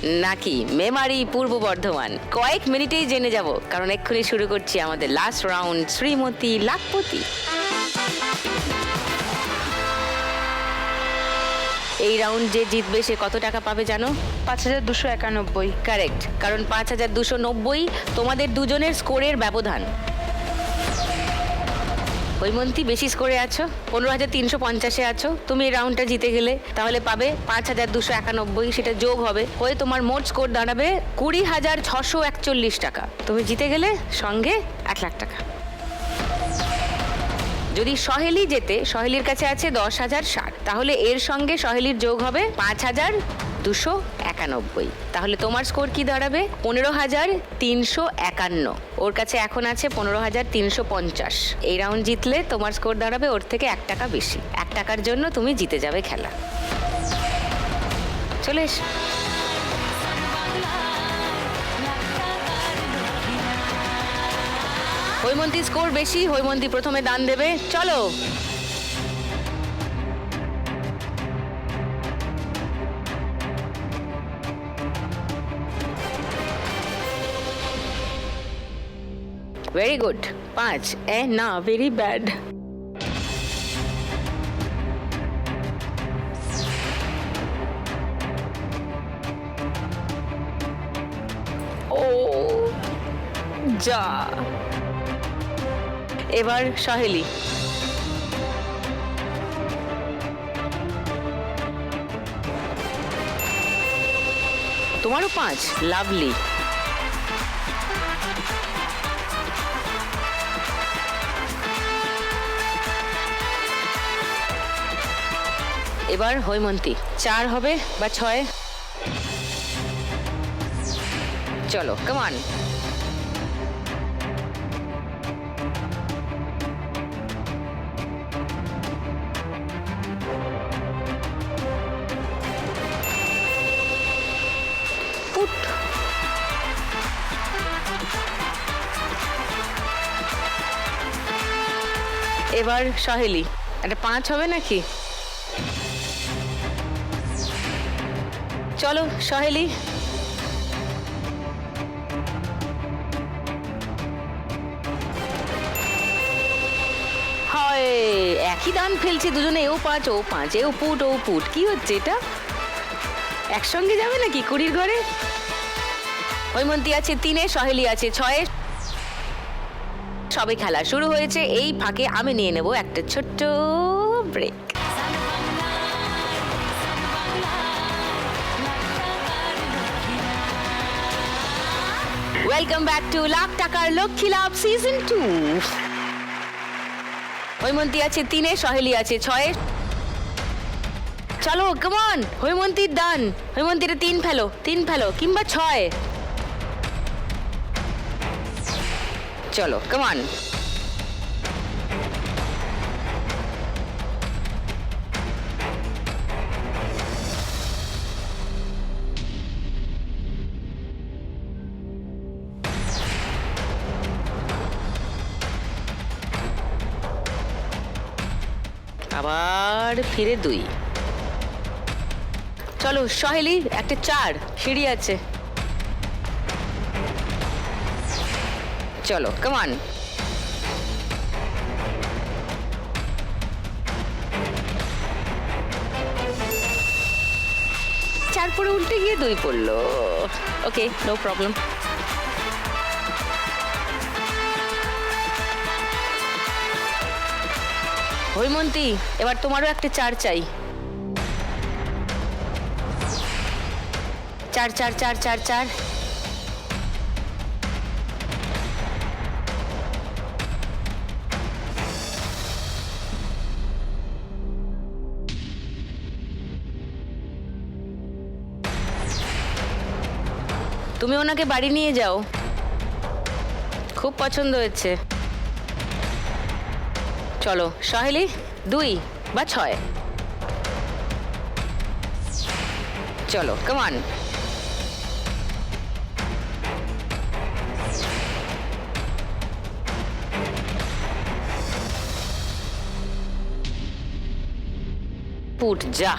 নাকি মেমারি পূর্ব বর্ধমান? কয়েক মিনিটেই জেনে যাব, কারণ এক্ষুনি শুরু করছি আমাদের লাস্ট রাউন্ড, শ্রীমতী লাখপতি। এই রাউন্ড যে জিতবে সে কত টাকা পাবে জানো? 5291। কারেক্ট, কারণ 5290 তোমাদের দুজনের স্কোরের ব্যবধান। হৈমন্তী বেশি স্কোরে আছো, 15,350-এ আছো। তুমি এই রাউন্ডটা জিতে গেলে তাহলে পাবে 5291, সেটা যোগ হবে হয়ে তোমার মোট স্কোর দাঁড়াবে 20,641 টাকা। তুমি জিতে গেলে সঙ্গে 1 লাখ টাকা। যদি সহেলি জেতে, সহেলির কাছে আছে 10,060, তাহলে এর সঙ্গে সহেলির যোগ হবে 5,291। তাহলে তোমার স্কোর কি দাঁড়াবে? 15,351। ওর কাছে এখন আছে 15,350। এই রাউন্ড জিতলে তোমার স্কোর দাঁড়াবে ওর থেকে 1 টাকা বেশি। 1 টাকার জন্য তুমি জিতে যাবে খেলা। চলে এস। হৈমন্তী স্কোর বেশি, হৈমন্তী প্রথমে দান দেবে। চলো। Very good. 5 না, ভেরি ব্যাড। ও যা। এবার সহেলি। তোমারও 5, লাভলি। এবার হৈমন্তী। 4 হবে বা 6? চলো, কামান। এবার সহেলি। একটা 5 হবে নাকি? চলো সহেলি। হয়, একই দান ফেলছে দুজনে। এও 5, ও 5, এও পুট, ও পুট। কি হচ্ছে এটা? একসঙ্গে যাবে নাকি 20 ঘরে? হৈমন্তী আছে 3-এ, সহেলি আছে 6-এ। সবে খেলা শুরু হয়েছে। এই ফাঁকে আমি নিয়ে নেব একটা ছোট্ট break. Welcome back to lakh টাকার লক্ষ্মী লাভ সিজন 2। হৈমন্তী আছে 3-এ, সহেলি আছে 6-এ। চলো কামন, হৈমন্তীর দান। হৈমন্তীর 3 ফেলো, 3 ফেলো, কিংবা 6। চলো কামন। আবার ফিরে 2। চলো সহেলি, একটা 4, সিঁড়ি আছে। চলো কামান। 4 পরে উল্টে গিয়ে 2 পড়লো। ওকে, নো প্রবলেম। হৈমন্তী, এবার তোমারও একটা 4 চাই। 4 4 4 4 4। তুমি ওনাকে বাড়ি নিয়ে যাও, খুব পছন্দ হয়েছে। চলো সহেলি, 2 বা 6। চলো কামান। পুট যা।